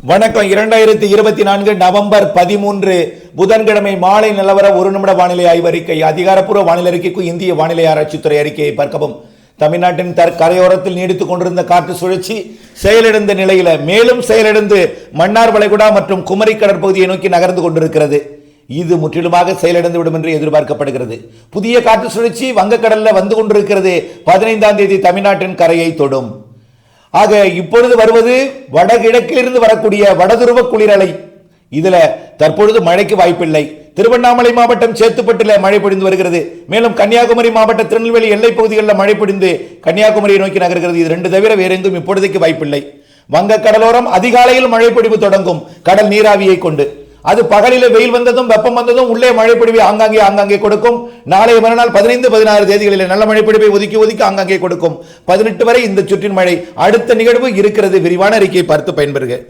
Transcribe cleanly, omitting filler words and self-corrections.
வணக்கம். 2024 நவம்பர் 13 புதன்கிழமை மாலை நிலவர ஒரு நிமிட வானிலை ஆய்வறிக்கை. அதிகாரப்பூர்வ வானிலை அறிக்கைக்கும் இந்திய வானிலை ஆராய்ச்சித்துறை அறிக்கையை பார்க்கவும். தமிழ்நாட்டின் கரையோரத்தில் நீடித்துக் கொண்டிருந்த காற்று சுழற்சி செயலிழந்த நிலையில மேலும் செயலிழந்து மன்னார் வளைகுடா மற்றும் குமரி கடற்பகுதியை நோக்கி நகர்ந்து கொண்டிருக்கிறது. இது முற்றிலுமாக செயலிழந்து விடும் என்று எதிர்பார்க்கப்படுகிறது. புதிய காற்று சுழற்சி வங்கக்கடல்ல வந்து கொண்டிருக்கிறது. 15ஆம் தேதி தமிழ்நாட்டின் கரையை தொடும். ஆக இப்பொழுது வருவது வடகிழக்கிலிருந்து வரக்கூடிய வடதுருவ குளிரலை. இதுல தற்பொழுது மழைக்கு வாய்ப்பில்லை. திருவண்ணாமலை மாவட்டம் சேத்துப்பட்டில் மழை பொழிந்து வருகிறது. மேலும் கன்னியாகுமரி மாவட்ட திருநெல்வேலி எல்லை பகுதிகளில் மழை பொழிந்து கன்னியாகுமரியை நோக்கி நகர்கிறது. இது ரெண்டு தவிர வேற எங்கும் இப்பொழுதைக்கு வாய்ப்பில்லை. வங்க கடலோரம் அதிகாலையில் மழை பொழிவு தொடங்கும் கடல் நீராவியை கொண்டு. அது பகலில வெயில் வந்ததும் வெப்பம் வந்ததும் உள்ளே மழை பொழிவை ஆங்காங்கே கொடுக்கும். நாளைய மறுநாள் 15, 16 தேதிகளில் நல்ல மழை பொழிவை ஒதுக்கி ஆங்காங்கே கொடுக்கும். 18 வரை இந்த சுற்றின் மழை. அடுத்த நிகழ்வு இருக்கிறது. விரிவான அறிக்கையை பார்த்து பயன்பெறுக.